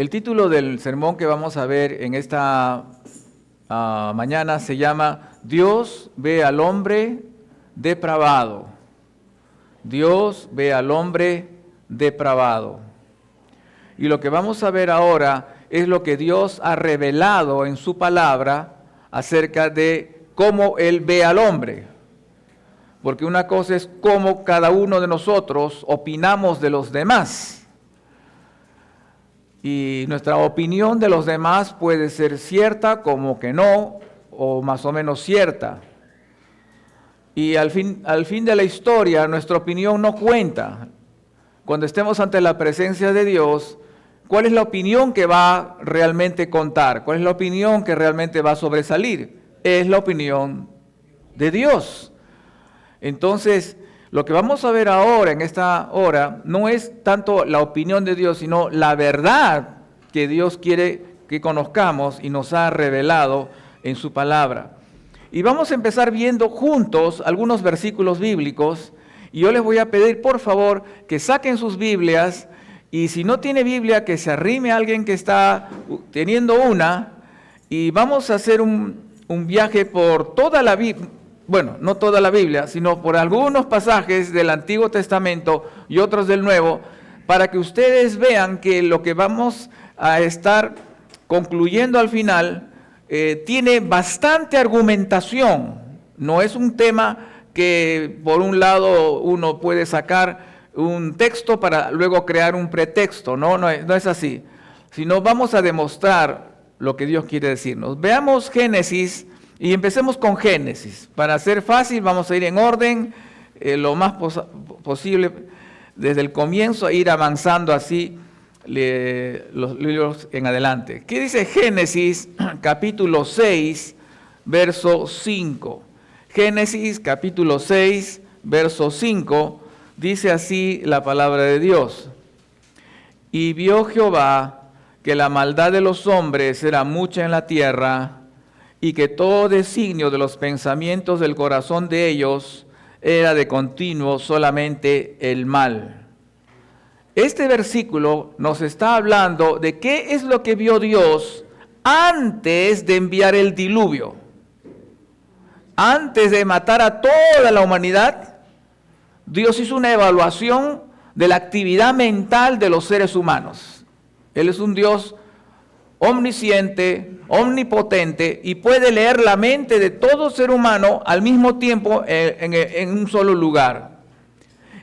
El título del sermón que vamos a ver en esta mañana se llama Dios ve al hombre depravado. Dios ve al hombre depravado. Y lo que vamos a ver ahora es lo que Dios ha revelado en su palabra acerca de cómo Él ve al hombre. Porque una cosa es cómo cada uno de nosotros opinamos de los demás. Y nuestra opinión de los demás puede ser cierta como que no, o más o menos cierta. Y al fin de la historia, nuestra opinión no cuenta. Cuando estemos ante la presencia de Dios, ¿cuál es la opinión que va a realmente contar? ¿Cuál es la opinión que realmente va a sobresalir? Es la opinión de Dios. Entonces, lo que vamos a ver ahora, en esta hora, no es tanto la opinión de Dios, sino la verdad que Dios quiere que conozcamos y nos ha revelado en su palabra. Y vamos a empezar viendo juntos algunos versículos bíblicos, y yo les voy a pedir, por favor, que saquen sus Biblias, y si no tiene Biblia, que se arrime a alguien que está teniendo una, y vamos a hacer un viaje por toda la Biblia. Bueno, no toda la Biblia, sino por algunos pasajes del Antiguo Testamento y otros del Nuevo, para que ustedes vean que lo que vamos a estar concluyendo al final tiene bastante argumentación. No es un tema que por un lado uno puede sacar un texto para luego crear un pretexto, no es así, sino vamos a demostrar lo que Dios quiere decirnos. Veamos Génesis. Y empecemos con Génesis. Para hacer fácil, vamos a ir en orden, lo más posible, desde el comienzo, a ir avanzando así los libros en adelante. ¿Qué dice Génesis capítulo 6, verso 5? Génesis capítulo 6, verso 5, dice así la palabra de Dios. Y vio Jehová que la maldad de los hombres era mucha en la tierra, y que todo designio de los pensamientos del corazón de ellos era de continuo solamente el mal. Este versículo nos está hablando de qué es lo que vio Dios antes de enviar el diluvio. Antes de matar a toda la humanidad, Dios hizo una evaluación de la actividad mental de los seres humanos. Él es un Dios omnisciente, omnipotente, y puede leer la mente de todo ser humano al mismo tiempo en un solo lugar.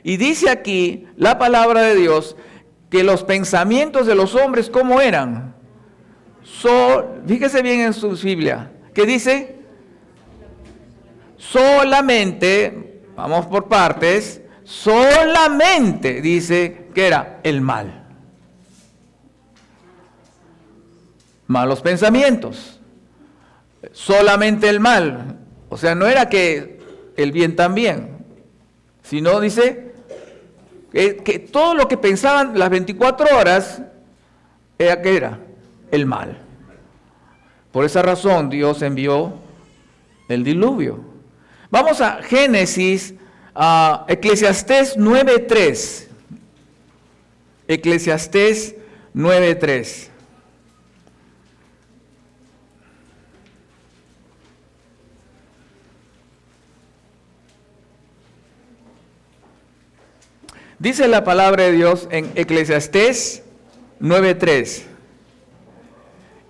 Y dice aquí la palabra de Dios que los pensamientos de los hombres, ¿cómo eran? Fíjese bien en su Biblia, que dice, solamente, vamos por partes, solamente dice que era el mal. Malos pensamientos, solamente el mal, o sea, no era que el bien también, sino dice que todo lo que pensaban las 24 horas era que era el mal. Por esa razón Dios envió el diluvio. Vamos a Génesis, a Eclesiastés 9:3. Eclesiastés 9:3. Dice la palabra de Dios en Eclesiastés 9:3.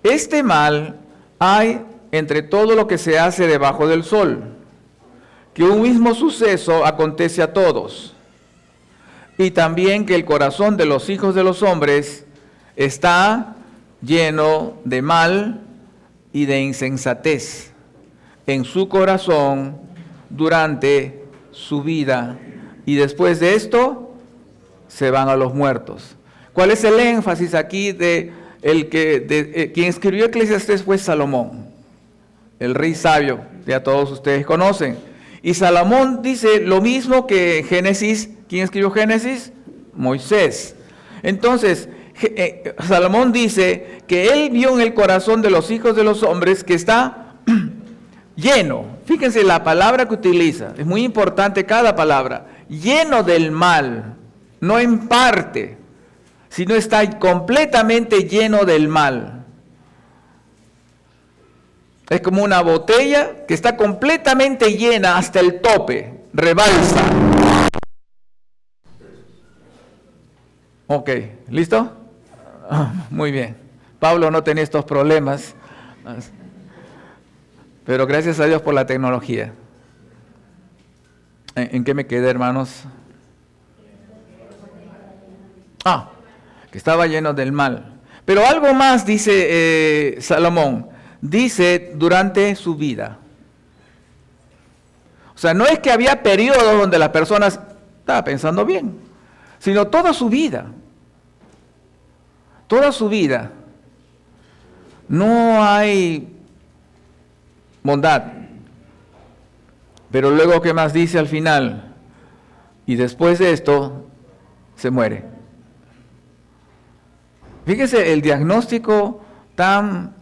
Este mal hay entre todo lo que se hace debajo del sol, que un mismo suceso acontece a todos, y también que el corazón de los hijos de los hombres está lleno de mal y de insensatez en su corazón durante su vida, y después de esto se van a los muertos. ¿Cuál es el énfasis aquí de quien escribió Eclesiastés? Fue Salomón, el rey sabio, ya todos ustedes conocen. Y Salomón dice lo mismo que Génesis. ¿Quién escribió Génesis? Moisés. Entonces, Salomón dice que él vio en el corazón de los hijos de los hombres que está lleno. Fíjense la palabra que utiliza, es muy importante cada palabra. Lleno del mal. No en parte, sino está completamente lleno del mal. Es como una botella que está completamente llena hasta el tope, rebalsa. Ok, ¿listo? Muy bien. Pablo no tenía estos problemas, pero gracias a Dios por la tecnología. ¿En qué me quedé, hermanos? Que estaba lleno del mal. Pero algo más dice Salomón, dice durante su vida. O sea, no es que había periodos donde las personas estaban pensando bien, sino toda su vida. Toda su vida. No hay bondad. Pero luego, ¿qué más dice al final? Y después de esto, se muere. Fíjese el diagnóstico tan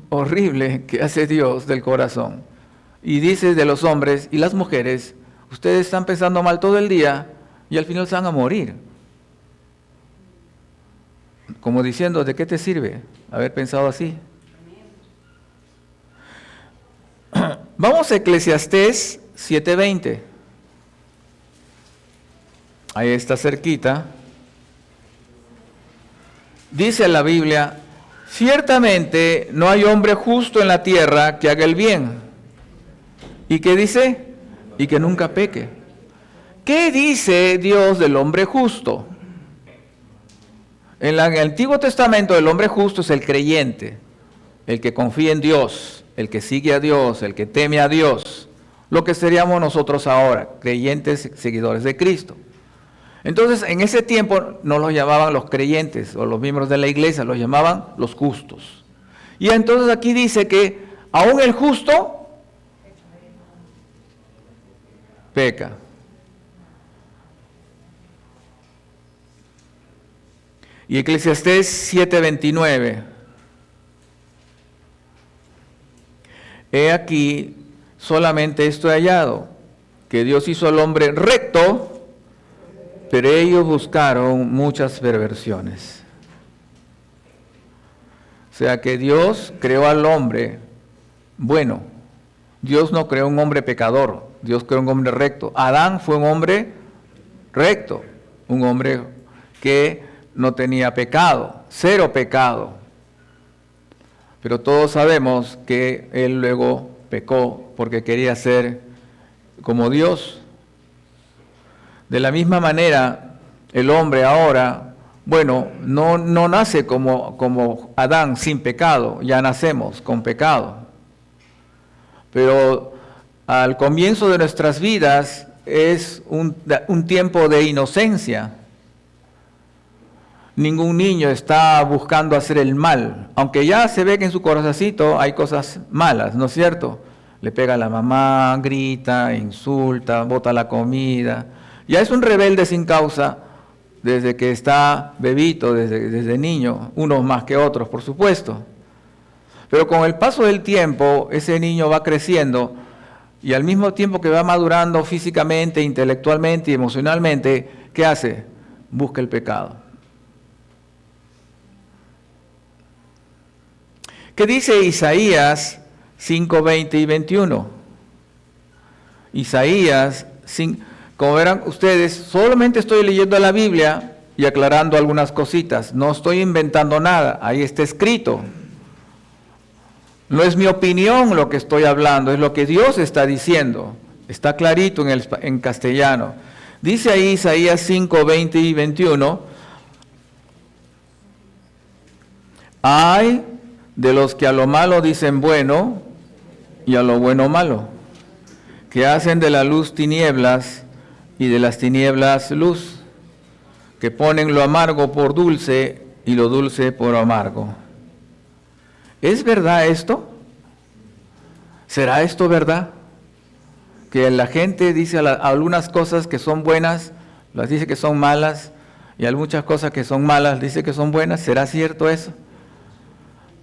horrible que hace Dios del corazón. Y dice de los hombres y las mujeres, ustedes están pensando mal todo el día y al final se van a morir. Como diciendo, ¿de qué te sirve haber pensado así? Vamos a Eclesiastés 7:20. Ahí está cerquita. Dice la Biblia, ciertamente no hay hombre justo en la tierra que haga el bien. ¿Y qué dice? Y que nunca peque. ¿Qué dice Dios del hombre justo? En el Antiguo Testamento el hombre justo es el creyente, el que confía en Dios, el que sigue a Dios, el que teme a Dios, lo que seríamos nosotros ahora, creyentes, seguidores de Cristo. Entonces, en ese tiempo no los llamaban los creyentes o los miembros de la iglesia, los llamaban los justos. Y entonces aquí dice que aún el justo peca. Y Eclesiastés 7:29. He aquí, solamente esto he hallado, que Dios hizo al hombre recto, pero ellos buscaron muchas perversiones. O sea que Dios creó al hombre bueno. Dios no creó un hombre pecador, Dios creó un hombre recto. Adán fue un hombre recto, un hombre que no tenía pecado, cero pecado. Pero todos sabemos que él luego pecó porque quería ser como Dios. De la misma manera, el hombre ahora, bueno, no nace como Adán sin pecado, ya nacemos con pecado. Pero al comienzo de nuestras vidas es un tiempo de inocencia. Ningún niño está buscando hacer el mal, aunque ya se ve que en su corazoncito hay cosas malas, ¿no es cierto? Le pega a la mamá, grita, insulta, bota la comida. Ya es un rebelde sin causa desde que está bebito, desde niño, unos más que otros, por supuesto. Pero con el paso del tiempo, ese niño va creciendo y al mismo tiempo que va madurando físicamente, intelectualmente y emocionalmente, ¿qué hace? Busca el pecado. ¿Qué dice Isaías 5:20 y 21? Isaías, como verán ustedes, solamente estoy leyendo la Biblia y aclarando algunas cositas. No estoy inventando nada, ahí está escrito. No es mi opinión lo que estoy hablando, es lo que Dios está diciendo. Está clarito en castellano. Dice ahí Isaías 5:20 y 21. Ay de los que a lo malo dicen bueno y a lo bueno malo, que hacen de la luz tinieblas y de las tinieblas luz, que ponen lo amargo por dulce y lo dulce por amargo. ¿Es verdad esto? ¿Será esto verdad? Que la gente dice algunas cosas que son buenas, las dice que son malas, y hay muchas cosas que son malas, dice que son buenas. ¿Será cierto eso?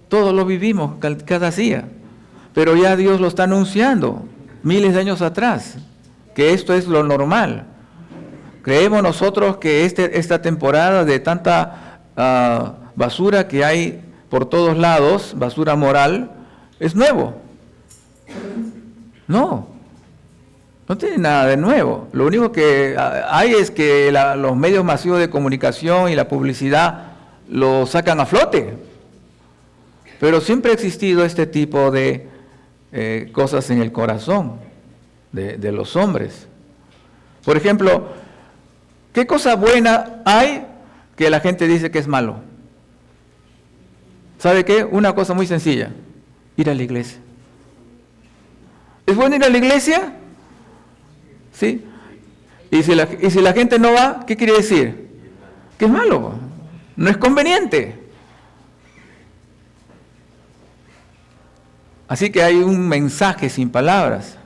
Todos lo vivimos cada día, pero ya Dios lo está anunciando miles de años atrás, que esto es lo normal. Creemos nosotros que esta temporada de tanta basura que hay por todos lados, basura moral, es nuevo. No tiene nada de nuevo. Lo único que hay es que los medios masivos de comunicación y la publicidad lo sacan a flote. Pero siempre ha existido este tipo de cosas en el corazón de los hombres. Por ejemplo, ¿qué cosa buena hay que la gente dice que es malo? ¿Sabe qué? Una cosa muy sencilla: ir a la iglesia. ¿Es bueno ir a la iglesia? ¿Sí? Y si la gente no va, ¿qué quiere decir? Que es malo, no es conveniente. Así que hay un mensaje sin palabras.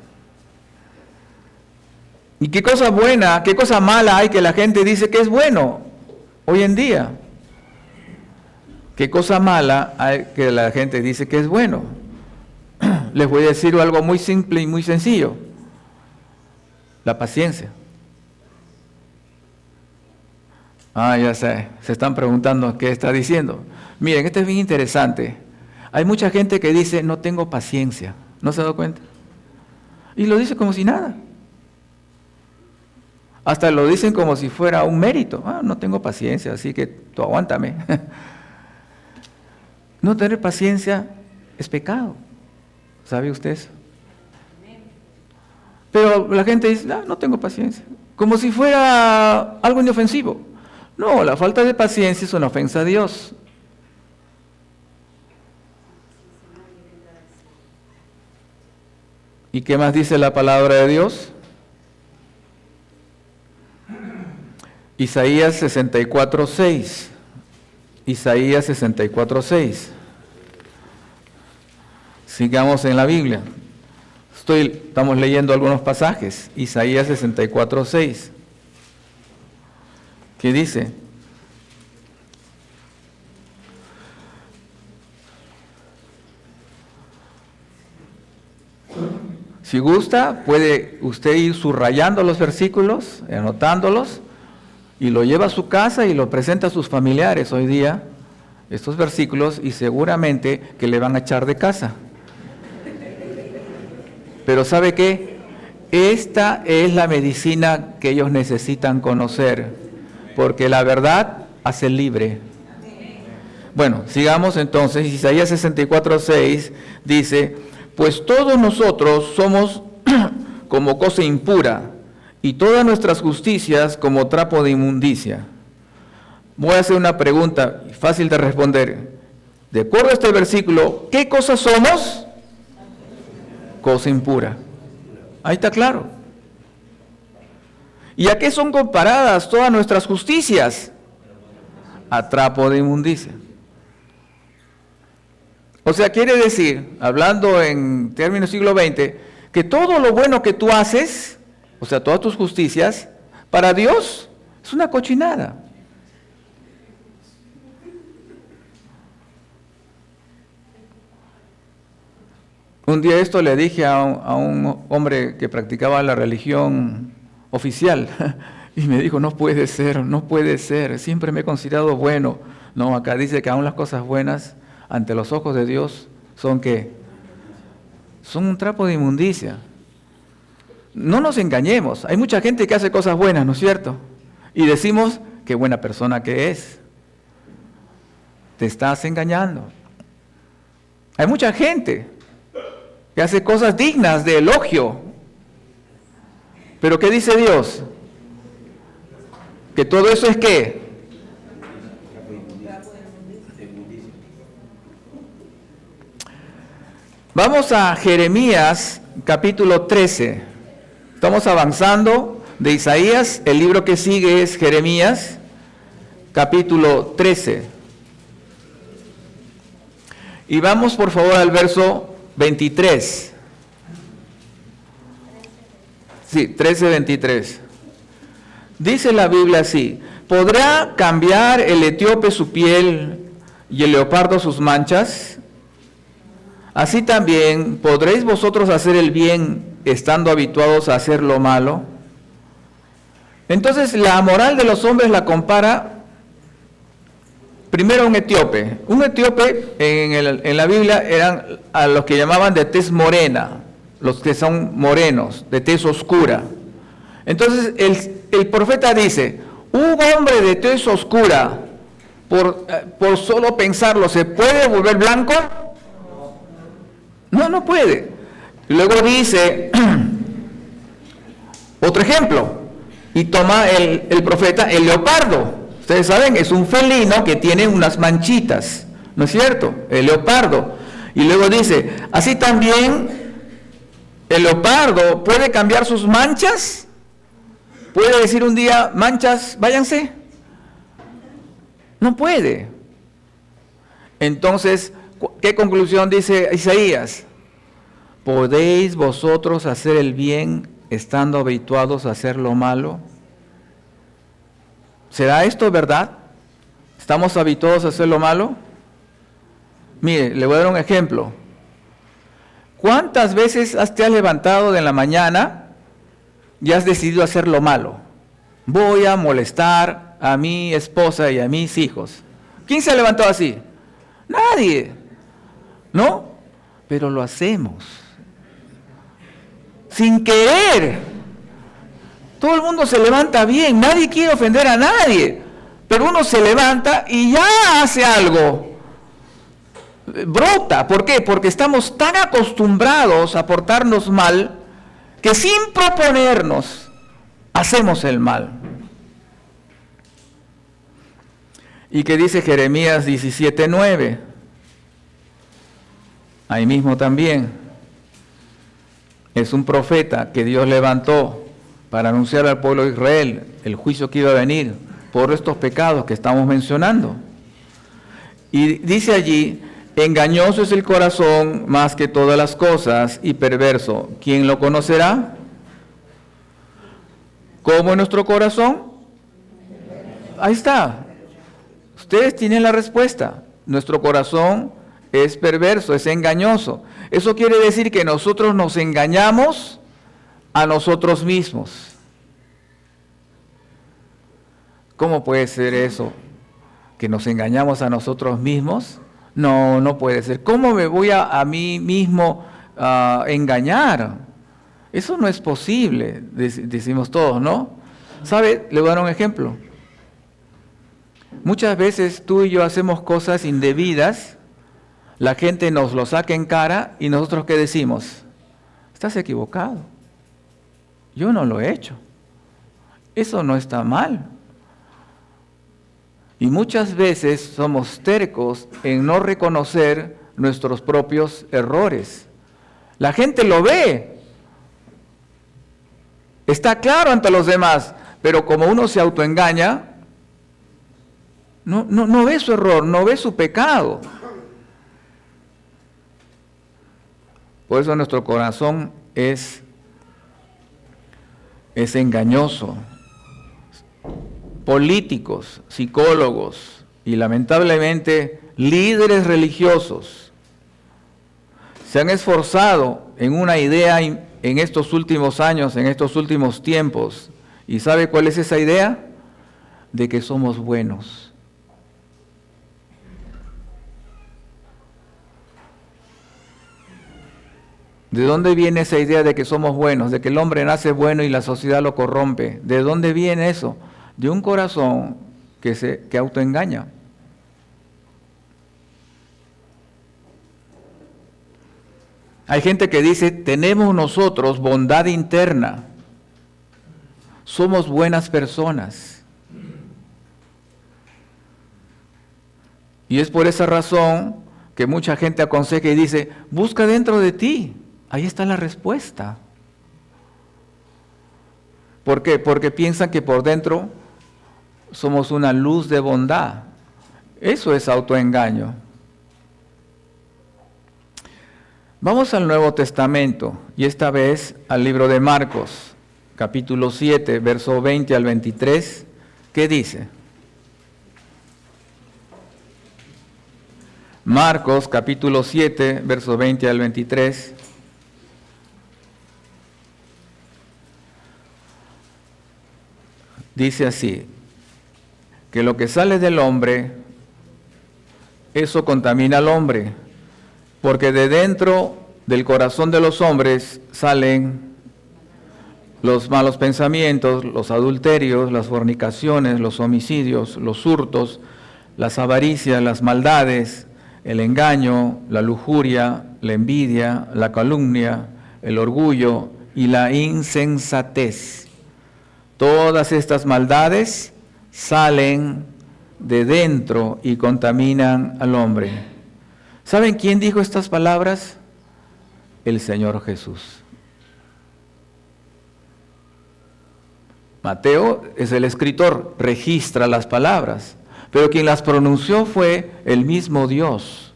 ¿Y qué cosa buena, qué cosa mala hay que la gente dice que es bueno hoy en día? ¿Qué cosa mala hay que la gente dice que es bueno? Les voy a decir algo muy simple y muy sencillo: la paciencia. Ya sé, se están preguntando qué está diciendo. Miren, esto es bien interesante. Hay mucha gente que dice, no tengo paciencia. ¿No se ha dado cuenta? Y lo dice como si nada. Hasta lo dicen como si fuera un mérito. No tengo paciencia, así que tú aguántame. No tener paciencia es pecado. ¿Sabe usted eso? Pero la gente dice, no tengo paciencia. Como si fuera algo inofensivo. No, la falta de paciencia es una ofensa a Dios. ¿Y qué más dice la palabra de Dios? Isaías 64:6. Isaías 64:6. Sigamos en la Biblia. Estamos leyendo algunos pasajes. Isaías 64:6. ¿Qué dice? Si gusta, puede usted ir subrayando los versículos, anotándolos, y lo lleva a su casa y lo presenta a sus familiares hoy día, estos versículos, y seguramente que le van a echar de casa. Pero ¿sabe qué? Esta es la medicina que ellos necesitan conocer, porque la verdad hace libre. Bueno, sigamos entonces. Isaías 64:6 dice: pues todos nosotros somos como cosa impura, y todas nuestras justicias como trapo de inmundicia. Voy a hacer una pregunta fácil de responder. De acuerdo a este versículo, ¿qué cosa somos? Cosa impura. Ahí está claro. ¿Y a qué son comparadas todas nuestras justicias? A trapo de inmundicia. O sea, quiere decir, hablando en términos siglo XX, que todo lo bueno que tú haces, o sea, todas tus justicias, para Dios es una cochinada. Un día esto le dije a un hombre que practicaba la religión oficial, y me dijo, no puede ser, siempre me he considerado bueno. No, acá dice que aún las cosas buenas ante los ojos de Dios son ¿qué? Son un trapo de inmundicia. No nos engañemos, hay mucha gente que hace cosas buenas, ¿no es cierto? Y decimos, qué buena persona que es. Te estás engañando. Hay mucha gente que hace cosas dignas de elogio. Pero ¿qué dice Dios? Que todo eso es ¿qué? Vamos a Jeremías capítulo 13. Estamos avanzando de Isaías. El libro que sigue es Jeremías capítulo 13. Y vamos por favor al verso 23. Sí, 13:23. Dice la Biblia así: ¿podrá cambiar el etíope su piel y el leopardo sus manchas? Así también podréis vosotros hacer el bien estando habituados a hacer lo malo. Entonces la moral de los hombres la compara Primero un etíope. Un etíope en la Biblia eran a los que llamaban de tez morena, los que son morenos, de tez oscura. Entonces el profeta dice, un hombre de tez oscura, por solo pensarlo, ¿se puede volver blanco? No, no puede. Luego dice, otro ejemplo, y toma el profeta el leopardo. Ustedes saben, es un felino que tiene unas manchitas, ¿no es cierto? El leopardo. Y luego dice, así también el leopardo puede cambiar sus manchas. ¿Puede decir un día, manchas, váyanse? No puede. Entonces, ¿qué conclusión dice Isaías? ¿Podéis vosotros hacer el bien estando habituados a hacer lo malo? ¿Será esto verdad? ¿Estamos habituados a hacer lo malo? Mire, le voy a dar un ejemplo. ¿Cuántas veces te has levantado de la mañana y has decidido hacer lo malo? Voy a molestar a mi esposa y a mis hijos. ¿Quién se ha levantado así? Nadie, ¿no? Pero lo hacemos. Sin querer. Todo el mundo se levanta bien, nadie quiere ofender a nadie, pero uno se levanta y ya hace algo. Brota, ¿por qué? Porque estamos tan acostumbrados a portarnos mal que sin proponernos hacemos el mal. ¿Y qué dice Jeremías 17:9? Ahí mismo también. Es un profeta que Dios levantó para anunciar al pueblo de Israel el juicio que iba a venir por estos pecados que estamos mencionando. Y dice allí, engañoso es el corazón más que todas las cosas y perverso. ¿Quién lo conocerá? ¿Cómo es nuestro corazón? Ahí está. Ustedes tienen la respuesta. Nuestro corazón es perverso, es engañoso. Eso quiere decir que nosotros nos engañamos a nosotros mismos. ¿Cómo puede ser eso? ¿Que nos engañamos a nosotros mismos? No, no puede ser. ¿Cómo me voy a mí mismo engañar? Eso no es posible, decimos todos, ¿no? ¿Sabe? Le voy a dar un ejemplo. Muchas veces tú y yo hacemos cosas indebidas, la gente nos lo saca en cara y nosotros ¿qué decimos? Estás equivocado. Yo no lo he hecho. Eso no está mal. Y muchas veces somos tercos en no reconocer nuestros propios errores. La gente lo ve. Está claro ante los demás, pero como uno se autoengaña, no ve su error, no ve su pecado. Por eso nuestro corazón es engañoso. Políticos, psicólogos y lamentablemente líderes religiosos se han esforzado en una idea en estos últimos años, en estos últimos tiempos. ¿Y sabe cuál es esa idea? De que somos buenos. ¿De dónde viene esa idea de que somos buenos? De que el hombre nace bueno y la sociedad lo corrompe. ¿De dónde viene eso? De un corazón que autoengaña. Hay gente que dice, tenemos nosotros bondad interna. Somos buenas personas. Y es por esa razón que mucha gente aconseja y dice, busca dentro de ti. Ahí está la respuesta. ¿Por qué? Porque piensan que por dentro somos una luz de bondad. Eso es autoengaño. Vamos al Nuevo Testamento y esta vez al libro de Marcos, capítulo 7, verso 20 al 23. ¿Qué dice? Marcos, capítulo 7, verso 20 al 23. Dice así, que lo que sale del hombre eso contamina al hombre, porque de dentro del corazón de los hombres salen los malos pensamientos, los adulterios, las fornicaciones, los homicidios, los hurtos, las avaricias, las maldades, el engaño, la lujuria, la envidia, la calumnia, el orgullo y la insensatez. Todas estas maldades salen de dentro y contaminan al hombre. ¿Saben quién dijo estas palabras? El Señor Jesús. Mateo es el escritor, registra las palabras, pero quien las pronunció fue el mismo Dios.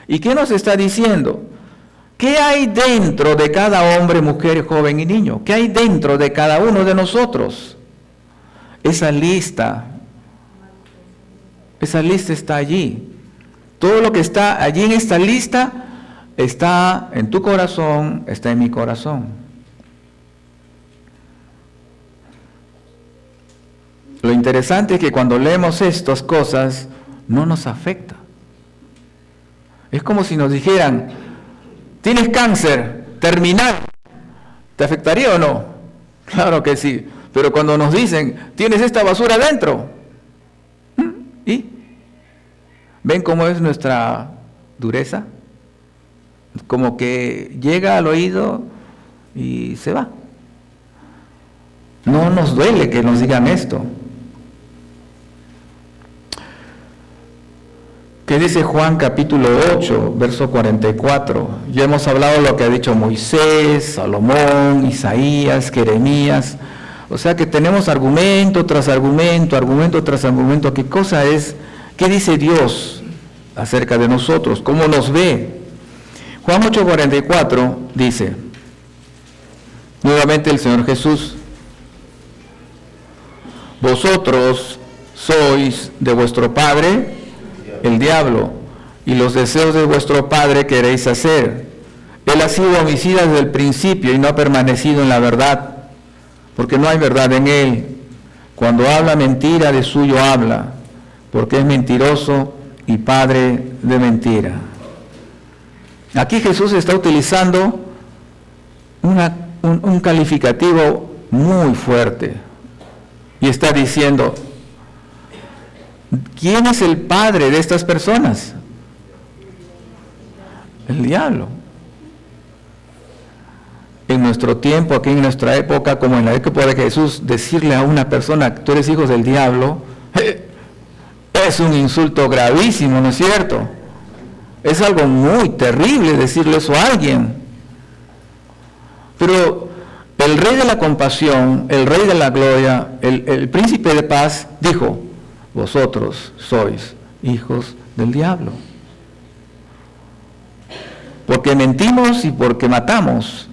¿Y qué nos está diciendo? ¿Qué hay dentro de cada hombre, mujer, joven y niño? ¿Qué hay dentro de cada uno de nosotros? Esa lista está allí. Todo lo que está allí en esta lista está en tu corazón, está en mi corazón. Lo interesante es que cuando leemos estas cosas, no nos afecta. Es como si nos dijeran, tienes cáncer terminal, ¿te afectaría o no? Claro que sí, pero cuando nos dicen, tienes esta basura dentro, ¿y? ¿Ven cómo es nuestra dureza? Como que llega al oído y se va. No nos duele que nos digan esto. ¿Qué dice Juan capítulo 8, verso 44? Ya hemos hablado de lo que ha dicho Moisés, Salomón, Isaías, Jeremías. O sea que tenemos argumento tras argumento, argumento tras argumento. ¿Qué cosa es? ¿Qué dice Dios acerca de nosotros? ¿Cómo nos ve? Juan 8:44 dice, nuevamente el Señor Jesús, vosotros sois de vuestro padre, el diablo, y los deseos de vuestro padre queréis hacer. Él ha sido homicida desde el principio y no ha permanecido en la verdad, porque no hay verdad en él. Cuando habla mentira, de suyo habla, porque es mentiroso y padre de mentira. Aquí Jesús está utilizando un calificativo muy fuerte y está diciendo, ¿quién es el padre de estas personas? El diablo. En nuestro tiempo, aquí en nuestra época, como en la época de Jesús, decirle a una persona, tú eres hijo del diablo, es un insulto gravísimo, ¿no es cierto? Es algo muy terrible decirle eso a alguien. Pero el rey de la compasión, el rey de la gloria, el príncipe de paz, dijo, vosotros sois hijos del diablo. Porque mentimos y porque matamos.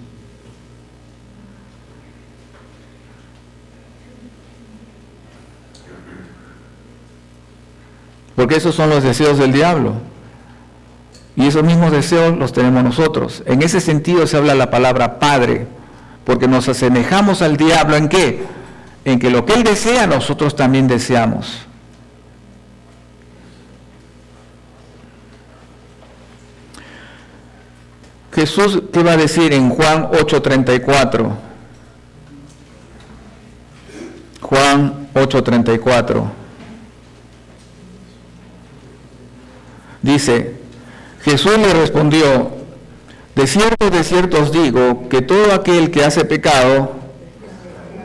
Porque esos son los deseos del diablo. Y esos mismos deseos los tenemos nosotros. En ese sentido se habla la palabra padre, porque nos asemejamos al diablo ¿en qué? En que lo que él desea, nosotros también deseamos. Jesús, ¿qué va a decir en Juan 8:34? Juan 8:34. Dice, Jesús le respondió, de cierto os digo, que todo aquel que hace pecado,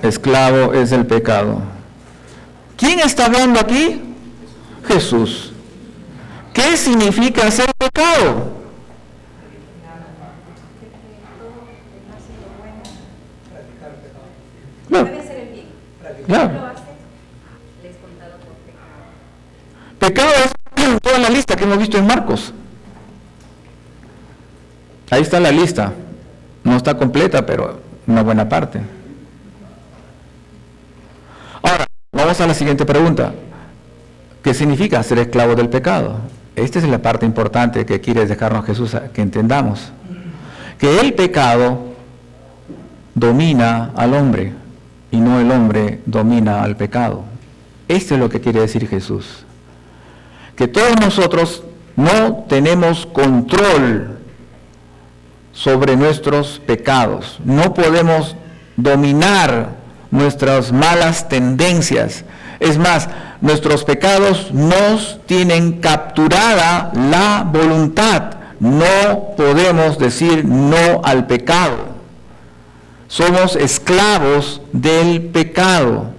esclavo es del pecado. ¿Quién está hablando aquí? Jesús. ¿Qué significa hacer pecado? Claro. Claro. Pecado es toda la lista que hemos visto en Marcos. Ahí está la lista. No está completa, pero una buena parte. Ahora, vamos a la siguiente pregunta. ¿Qué significa ser esclavo del pecado? Esta es la parte importante que quiere dejarnos Jesús que entendamos. Que el pecado domina al hombre y no el hombre domina al pecado. Esto es lo que quiere decir Jesús. Que todos nosotros no tenemos control sobre nuestros pecados. No podemos dominar nuestras malas tendencias. Es más, nuestros pecados nos tienen capturada la voluntad. No podemos decir no al pecado. Somos esclavos del pecado.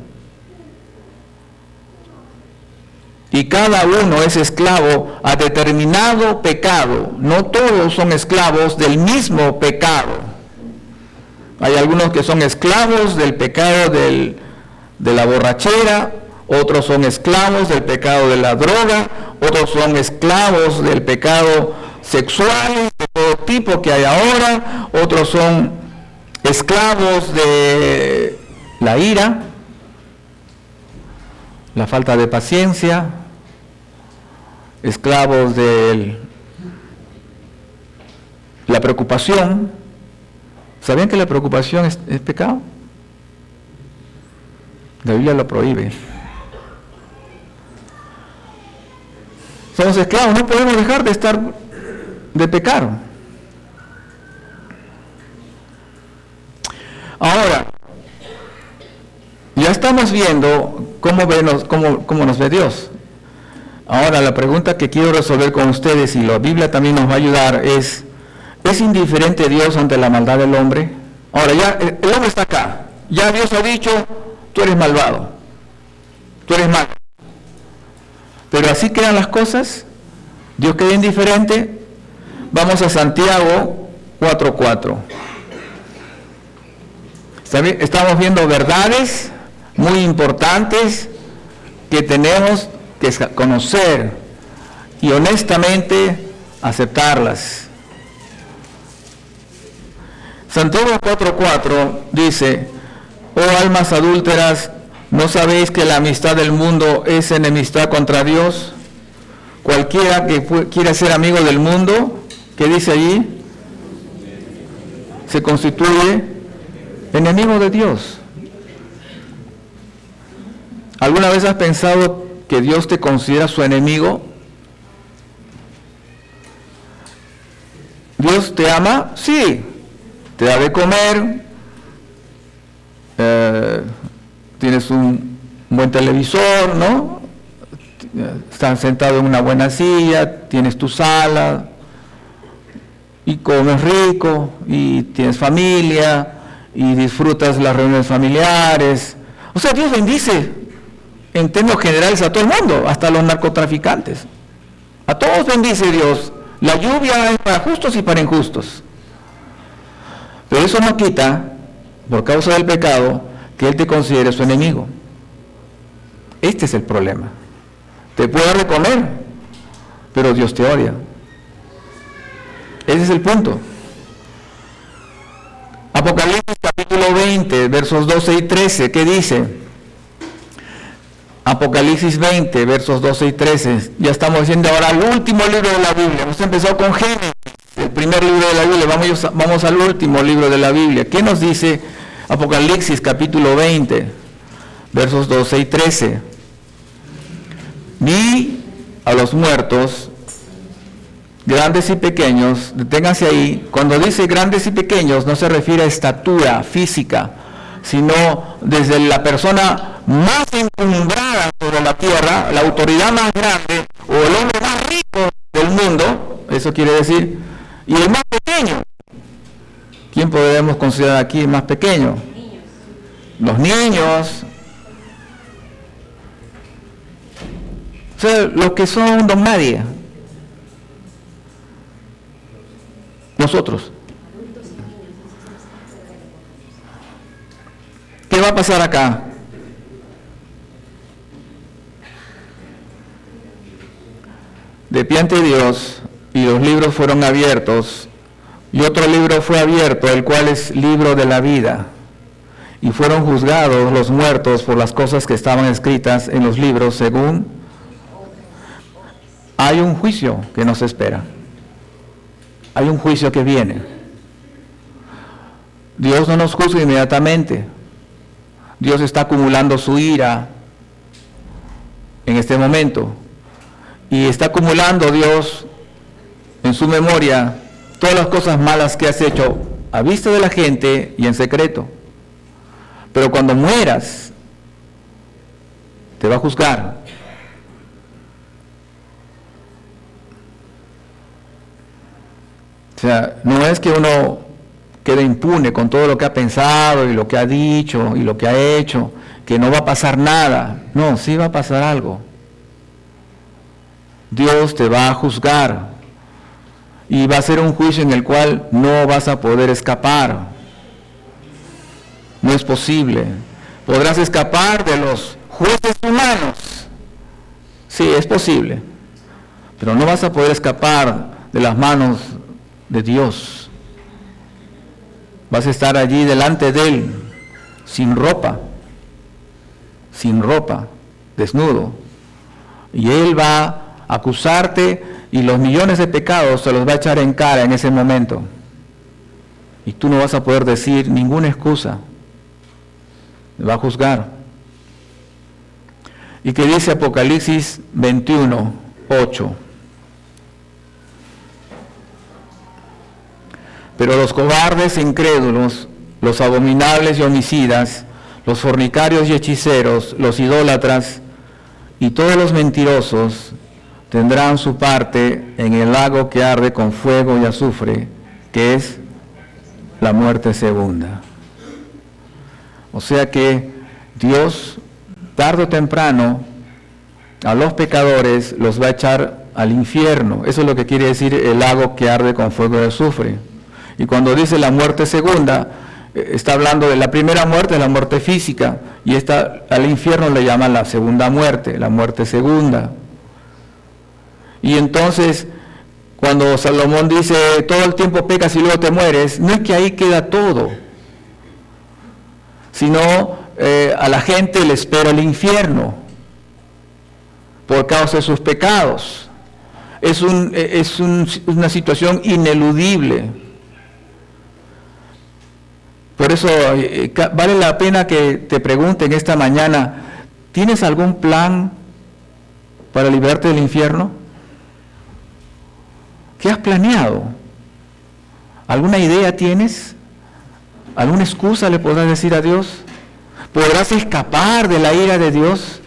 Y cada uno es esclavo a determinado pecado. No todos son esclavos del mismo pecado. Hay algunos que son esclavos del pecado de la borrachera, otros son esclavos del pecado de la droga, otros son esclavos del pecado sexual de todo tipo que hay ahora, otros son esclavos de la ira, la falta de paciencia, esclavos de la preocupación. ¿Sabían que la preocupación es pecado? La Biblia lo prohíbe. Somos esclavos, no podemos dejar de pecar. Ahora, ya estamos viendo cómo nos ve Dios. Ahora, la pregunta que quiero resolver con ustedes, y la Biblia también nos va a ayudar, ¿es indiferente Dios ante la maldad del hombre? Ahora, ya el hombre está acá. Ya Dios ha dicho, tú eres malvado. Tú eres malo. Pero así quedan las cosas. Dios queda indiferente. Vamos a Santiago 4:4. Estamos viendo verdades muy importantes que tenemos que conocer y honestamente aceptarlas. Santiago 4:4 dice: oh almas adúlteras, ¿no sabéis que la amistad del mundo es enemistad contra Dios? Cualquiera que quiera ser amigo del mundo, ¿qué dice allí? Se constituye enemigo de Dios. ¿Alguna vez has pensado que Dios te considera su enemigo? ¿Dios te ama? Sí. Te da de comer, tienes un buen televisor, ¿no? Estás sentado en una buena silla, tienes tu sala, y comes rico, y tienes familia, y disfrutas las reuniones familiares. O sea, Dios bendice en términos generales a todo el mundo, hasta a los narcotraficantes. A todos bendice Dios. La lluvia es para justos y para injustos. Pero eso no quita, por causa del pecado, que Él te considere su enemigo. Este es el problema. Te puede dar de comer, pero Dios te odia. Ese es el punto. Apocalipsis capítulo 20, versos 12 y 13, ¿qué dice? Apocalipsis 20, versos 12 y 13. Ya estamos diciendo ahora el último libro de la Biblia. Hemos empezado con Génesis, el primer libro de la Biblia. Vamos al último libro de la Biblia. ¿Qué nos dice Apocalipsis capítulo 20, versos 12 y 13? Vi a los muertos, grandes y pequeños. Deténganse ahí. Cuando dice grandes y pequeños, no se refiere a estatura física, sino desde la persona más encumbrada sobre la tierra, la autoridad más grande, o el hombre más rico del mundo, eso quiere decir, y el más pequeño. ¿Quién podemos considerar aquí el más pequeño? Los niños. O sea, los que son don nadie. Nosotros. ¿Qué va a pasar acá? De pie ante Dios, y los libros fueron abiertos, y otro libro fue abierto, el cual es libro de la vida. Y fueron juzgados los muertos por las cosas que estaban escritas en los libros, según hay un juicio que nos espera. Hay un juicio que viene. Dios no nos juzga inmediatamente. Dios está acumulando su ira en este momento. Y está acumulando Dios en su memoria todas las cosas malas que has hecho a vista de la gente y en secreto. Pero cuando mueras, te va a juzgar. O sea, no es que uno quede impune con todo lo que ha pensado y lo que ha dicho y lo que ha hecho, que no va a pasar nada. No, sí va a pasar algo. Dios te va a juzgar y va a ser un juicio en el cual no vas a poder escapar. No es posible. Podrás escapar de los jueces humanos. Sí, es posible. Pero no vas a poder escapar de las manos de Dios. Vas a estar allí delante de Él, sin ropa, desnudo. Y Él va a acusarte y los millones de pecados se los va a echar en cara en ese momento. Y tú no vas a poder decir ninguna excusa. Va a juzgar. ¿Y qué dice Apocalipsis 21, 8? Pero los cobardes e incrédulos, los abominables y homicidas, los fornicarios y hechiceros, los idólatras y todos los mentirosos tendrán su parte en el lago que arde con fuego y azufre, que es la muerte segunda. O sea que Dios, tarde o temprano, a los pecadores los va a echar al infierno. Eso es lo que quiere decir el lago que arde con fuego y azufre. Y cuando dice la muerte segunda, está hablando de la primera muerte, la muerte física, y al infierno le llaman la segunda muerte, la muerte segunda. Y entonces, cuando Salomón dice, todo el tiempo pecas y luego te mueres, no es que ahí queda todo, sino a la gente le espera el infierno por causa de sus pecados. Es una situación ineludible. Por eso vale la pena que te pregunten esta mañana, ¿tienes algún plan para librarte del infierno? ¿Qué has planeado? ¿Alguna idea tienes? ¿Alguna excusa le podrás decir a Dios? ¿Podrás escapar de la ira de Dios?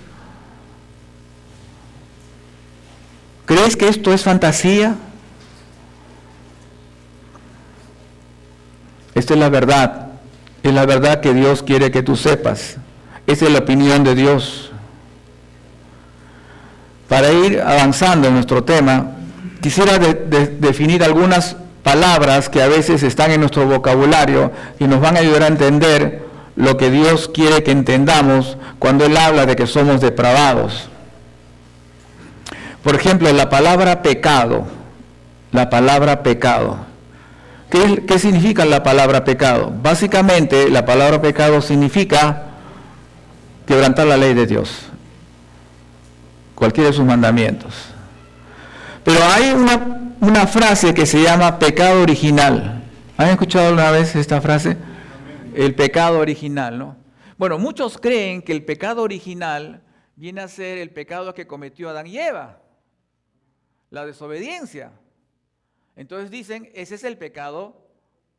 ¿Crees que esto es fantasía? Esta es la verdad. Es la verdad que Dios quiere que tú sepas. Esa es la opinión de Dios. Para ir avanzando en nuestro tema, quisiera definir algunas palabras que a veces están en nuestro vocabulario y nos van a ayudar a entender lo que Dios quiere que entendamos cuando Él habla de que somos depravados. Por ejemplo, la palabra pecado. La palabra pecado. ¿Qué significa la palabra pecado? Básicamente, la palabra pecado significa quebrantar la ley de Dios, cualquiera de sus mandamientos. Pero hay una frase que se llama pecado original. ¿Han escuchado alguna vez esta frase? El pecado original, ¿no? Bueno, muchos creen que el pecado original viene a ser el pecado que cometió Adán y Eva, la desobediencia. Entonces dicen, ese es el pecado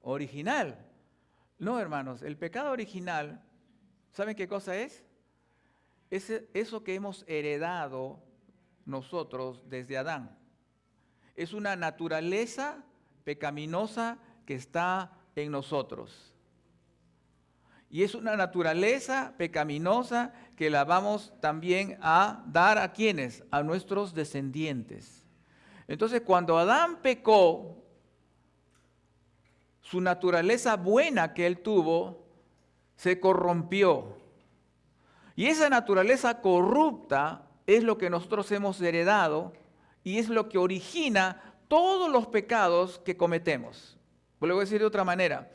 original. No, hermanos, el pecado original, ¿saben qué cosa es? Es eso que hemos heredado nosotros desde Adán. Es una naturaleza pecaminosa que está en nosotros. Y es una naturaleza pecaminosa que la vamos también a dar a ¿quiénes? A nuestros descendientes. Entonces, cuando Adán pecó, su naturaleza buena que él tuvo se corrompió. Y esa naturaleza corrupta es lo que nosotros hemos heredado y es lo que origina todos los pecados que cometemos. Pues lo voy a decir de otra manera.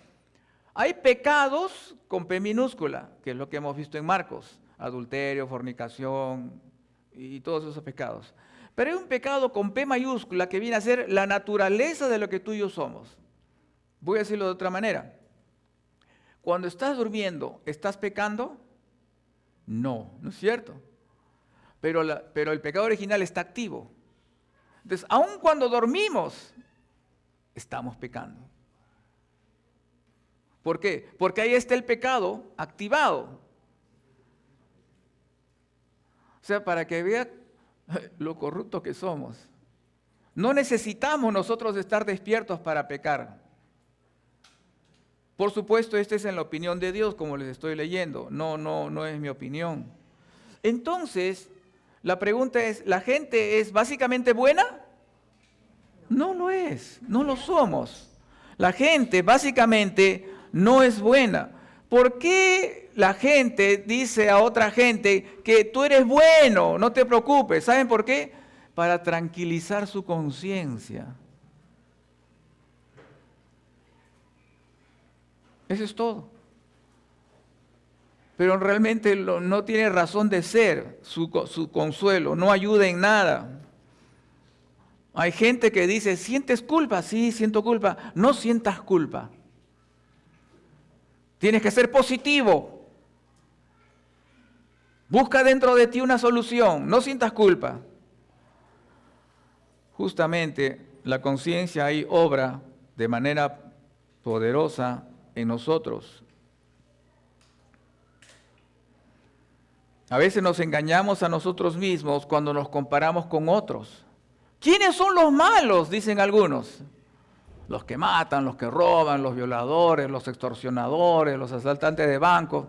Hay pecados con P minúscula, que es lo que hemos visto en Marcos, adulterio, fornicación y todos esos pecados. Pero hay un pecado con P mayúscula que viene a ser la naturaleza de lo que tú y yo somos. Voy a decirlo de otra manera. Cuando estás durmiendo, ¿estás pecando? No, no es cierto. Pero el pecado original está activo. Entonces, aun cuando dormimos, estamos pecando. ¿Por qué? Porque ahí está el pecado activado. O sea, para que vea lo corruptos que somos. No necesitamos nosotros estar despiertos para pecar. Por supuesto, esta es en la opinión de Dios, como les estoy leyendo. No es mi opinión. Entonces, la pregunta es, ¿la gente es básicamente buena? No lo es, no lo somos. La gente básicamente no es buena. ¿Por qué la gente dice a otra gente que tú eres bueno, no te preocupes? ¿Saben por qué? Para tranquilizar su conciencia. Eso es todo. Pero realmente no tiene razón de ser su consuelo, no ayuda en nada. Hay gente que dice, ¿sientes culpa? Sí, siento culpa. No sientas culpa. Tienes que ser positivo. Busca dentro de ti una solución, no sientas culpa. Justamente la conciencia ahí obra de manera poderosa en nosotros. A veces nos engañamos a nosotros mismos cuando nos comparamos con otros. ¿Quiénes son los malos? Dicen algunos. Los que matan, los que roban, los violadores, los extorsionadores, los asaltantes de bancos.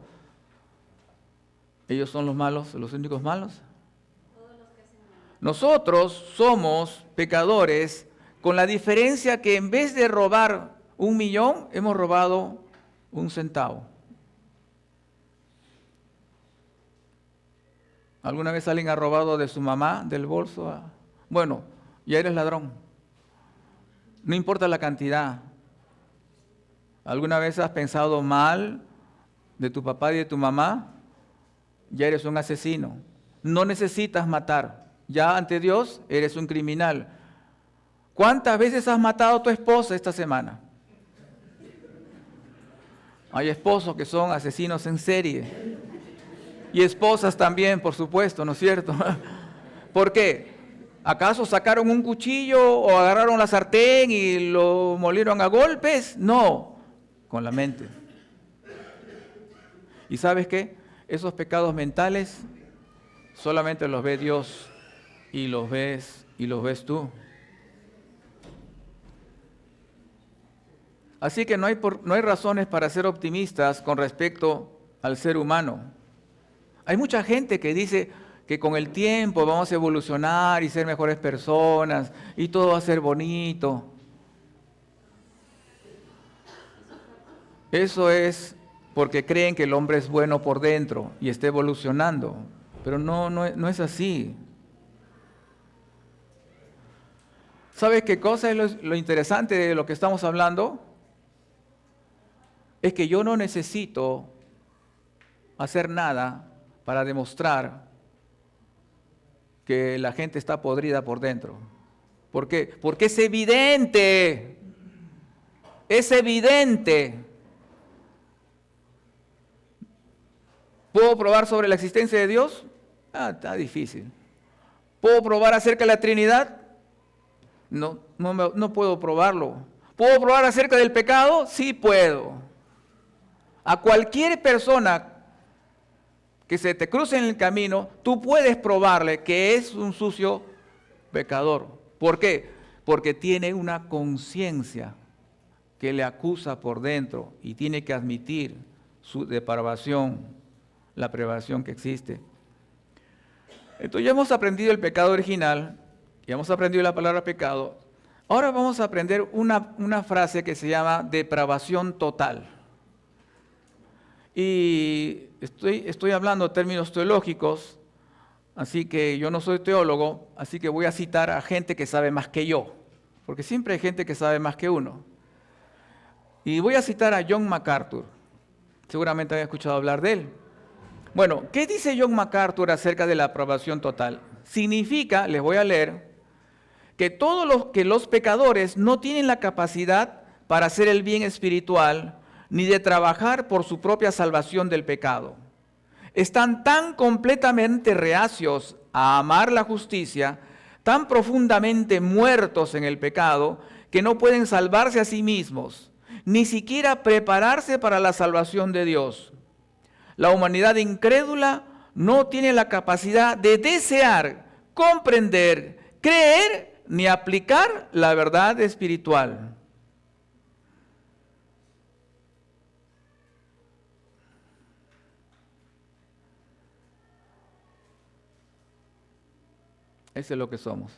¿Ellos son los malos, los únicos malos? Nosotros somos pecadores con la diferencia que en vez de robar 1 millón, hemos robado 1 centavo. ¿Alguna vez alguien ha robado de su mamá, del bolso? Bueno, ya eres ladrón. No importa la cantidad. ¿Alguna vez has pensado mal de tu papá y de tu mamá? Ya eres un asesino. No necesitas matar. Ya ante Dios eres un criminal. ¿Cuántas veces has matado a tu esposa esta semana? Hay esposos que son asesinos en serie. Y esposas también, por supuesto, ¿no es cierto? ¿Por qué? ¿Acaso sacaron un cuchillo o agarraron la sartén y lo molieron a golpes? No, con la mente. ¿Y sabes qué? Esos pecados mentales solamente los ve Dios y los ves tú. Así que no hay razones para ser optimistas con respecto al ser humano. Hay mucha gente que dice que con el tiempo vamos a evolucionar y ser mejores personas y todo va a ser bonito. Eso es porque creen que el hombre es bueno por dentro y está evolucionando, pero no es así. ¿Sabes qué cosa es lo interesante de lo que estamos hablando? Es que yo no necesito hacer nada para demostrar que la gente está podrida por dentro. ¿Por qué? Porque es evidente. Es evidente. ¿Puedo probar sobre la existencia de Dios? Está difícil. ¿Puedo probar acerca de la Trinidad? No puedo probarlo. ¿Puedo probar acerca del pecado? Sí puedo. A cualquier persona que se te cruce en el camino, tú puedes probarle que es un sucio pecador. ¿Por qué? Porque tiene una conciencia que le acusa por dentro y tiene que admitir su depravación, la privación que existe. Entonces ya hemos aprendido el pecado original, ya hemos aprendido la palabra pecado. Ahora vamos a aprender una frase que se llama depravación total. Y estoy hablando de términos teológicos, así que yo no soy teólogo, así que voy a citar a gente que sabe más que yo, porque siempre hay gente que sabe más que uno. Y voy a citar a John MacArthur, seguramente había escuchado hablar de él. Bueno, ¿qué dice John MacArthur acerca de la aprobación total? Significa, les voy a leer, que los pecadores no tienen la capacidad para hacer el bien espiritual, ni de trabajar por su propia salvación del pecado. Están tan completamente reacios a amar la justicia, tan profundamente muertos en el pecado, que no pueden salvarse a sí mismos, ni siquiera prepararse para la salvación de Dios. La humanidad incrédula no tiene la capacidad de desear, comprender, creer ni aplicar la verdad espiritual. Eso es lo que somos.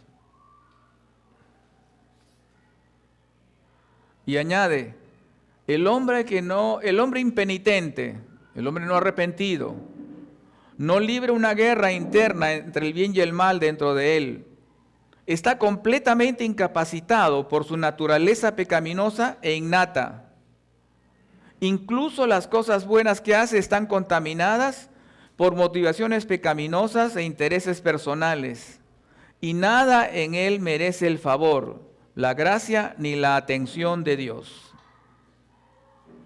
Y añade, el hombre impenitente, el hombre no arrepentido, no libra una guerra interna entre el bien y el mal dentro de él. Está completamente incapacitado por su naturaleza pecaminosa e innata. Incluso las cosas buenas que hace están contaminadas por motivaciones pecaminosas e intereses personales. Y nada en él merece el favor, la gracia ni la atención de Dios.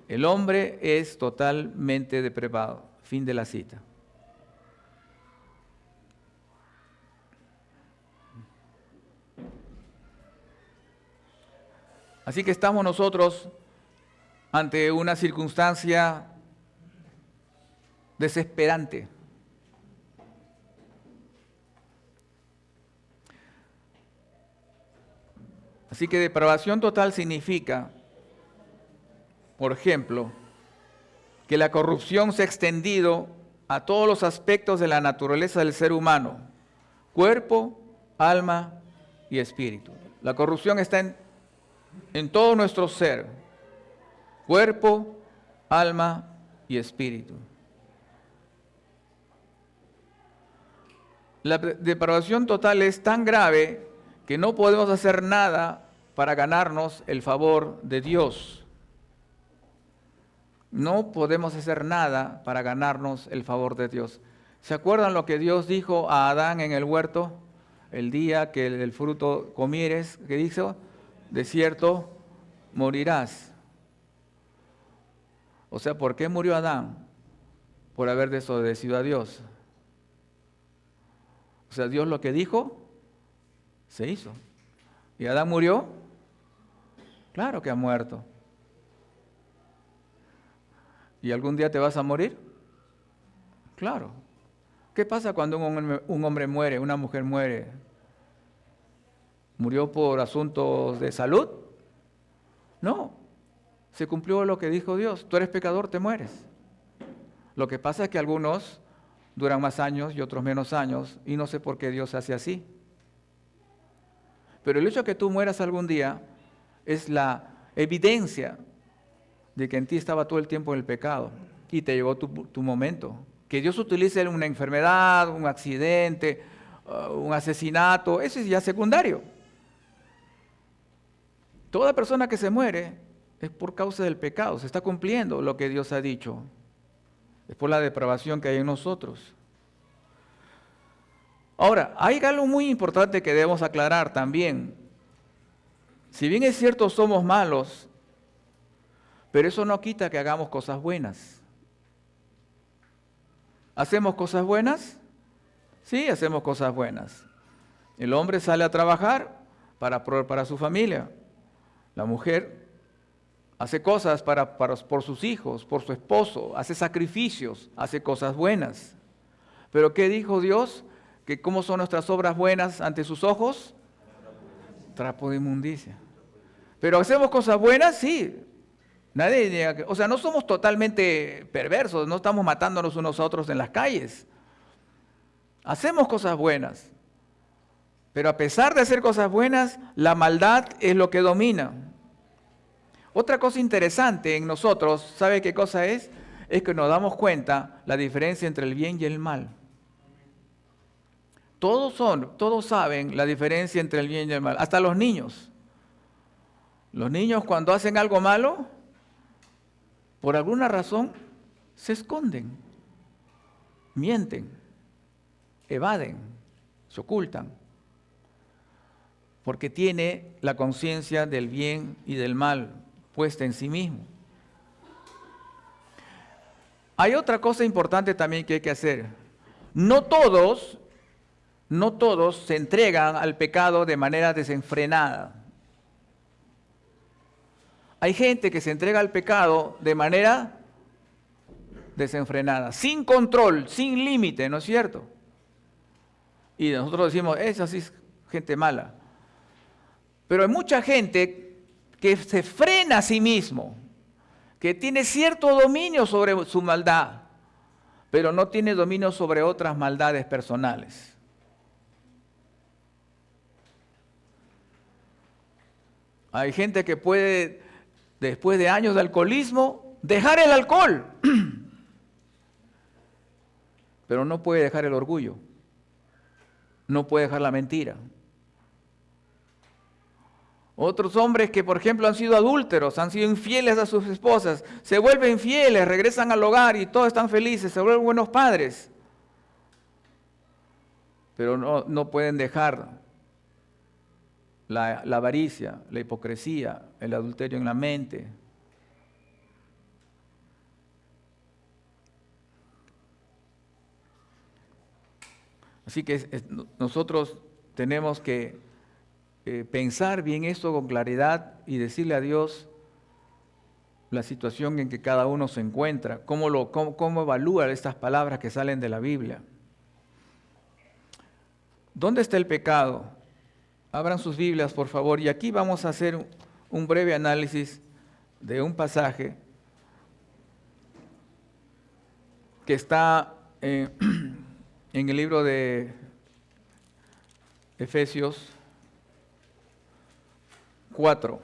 El hombre es totalmente depravado. Fin de la cita. Así que estamos nosotros ante una circunstancia desesperante. Así que depravación total significa, por ejemplo, que la corrupción se ha extendido a todos los aspectos de la naturaleza del ser humano, cuerpo, alma y espíritu. La corrupción está en todo nuestro ser, cuerpo, alma y espíritu. La depravación total es tan grave que no podemos hacer nada para ganarnos el favor de Dios. No podemos hacer nada para ganarnos el favor de Dios. ¿Se acuerdan lo que Dios dijo a Adán en el huerto? El día que del fruto comieres, ¿qué dijo? De cierto, morirás. O sea, ¿por qué murió Adán? Por haber desobedecido a Dios. O sea, Dios lo que dijo, se hizo. ¿Y Adán murió? Claro que ha muerto. ¿Y algún día te vas a morir? Claro. ¿Qué pasa cuando un hombre muere, una mujer muere? ¿Murió por asuntos de salud? No. Se cumplió lo que dijo Dios. Tú eres pecador, te mueres. Lo que pasa es que algunos duran más años y otros menos años, y no sé por qué Dios hace así. Pero el hecho de que tú mueras algún día es la evidencia de que en ti estaba todo el tiempo en el pecado y te llegó tu momento. Que Dios utilice una enfermedad, un accidente, un asesinato, eso es ya secundario. Toda persona que se muere es por causa del pecado, se está cumpliendo lo que Dios ha dicho. Es por la depravación que hay en nosotros. Ahora, hay algo muy importante que debemos aclarar también. Si bien es cierto somos malos, pero eso no quita que hagamos cosas buenas. ¿Hacemos cosas buenas? Sí, hacemos cosas buenas. El hombre sale a trabajar para su familia. La mujer hace cosas por sus hijos, por su esposo, hace sacrificios, hace cosas buenas. Pero ¿qué dijo Dios? ¿Que cómo son nuestras obras buenas ante sus ojos? Trapo de inmundicia. Pero hacemos cosas buenas, sí. Nadie niega que, o sea, no somos totalmente perversos, no estamos matándonos unos a otros en las calles. Hacemos cosas buenas. Pero a pesar de hacer cosas buenas, la maldad es lo que domina. Otra cosa interesante en nosotros, ¿sabe qué cosa es? Es que nos damos cuenta la diferencia entre el bien y el mal. Todos saben la diferencia entre el bien y el mal, hasta los niños. Los niños cuando hacen algo malo, por alguna razón, se esconden, mienten, evaden, se ocultan, porque tiene la conciencia del bien y del mal puesta en sí mismo. Hay otra cosa importante también que hay que hacer. No todos se entregan al pecado de manera desenfrenada. hay gente que se entrega al pecado de manera desenfrenada, sin control, sin límite, ¿no es cierto? Y nosotros decimos, esa sí es gente mala. Pero hay mucha gente que se frena a sí mismo, que tiene cierto dominio sobre su maldad, pero no tiene dominio sobre otras maldades personales. Hay gente que puede, después de años de alcoholismo, dejar el alcohol, pero no puede dejar el orgullo, no puede dejar la mentira. Otros hombres que, por ejemplo, han sido adúlteros, han sido infieles a sus esposas, se vuelven fieles, regresan al hogar y todos están felices, se vuelven buenos padres, pero no pueden dejar la avaricia, la hipocresía, el adulterio en la mente. Así que nosotros tenemos que pensar bien esto con claridad y decirle a Dios la situación en que cada uno se encuentra, cómo evalúa estas palabras que salen de la Biblia. ¿Dónde está el pecado? Abran sus Biblias, por favor, y aquí vamos a hacer un breve análisis de un pasaje que está en el libro de Efesios 4.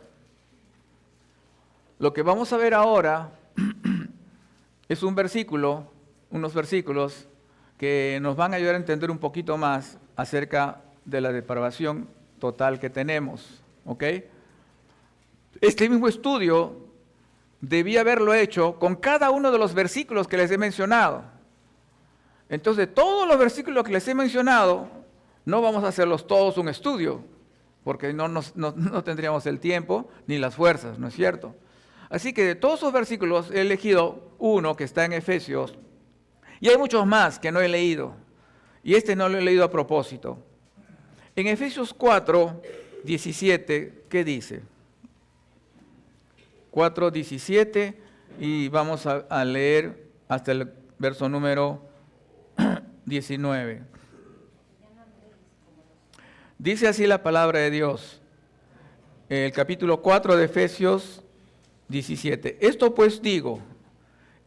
Lo que vamos a ver ahora es unos versículos que nos van a ayudar a entender un poquito más acerca de la depravación total que tenemos, ¿ok? Este mismo estudio debía haberlo hecho con cada uno de los versículos que les he mencionado. Entonces, todos los versículos que les he mencionado, no vamos a hacerlos todos un estudio, porque no tendríamos el tiempo ni las fuerzas, ¿no es cierto? Así que de todos esos versículos he elegido uno que está en Efesios, y hay muchos más que no he leído, y este no lo he leído a propósito. En Efesios 4, 17, ¿qué dice? 4, 17, y vamos a leer hasta el verso número 19. Dice así la palabra de Dios, el capítulo 4 de Efesios 17. Esto pues digo,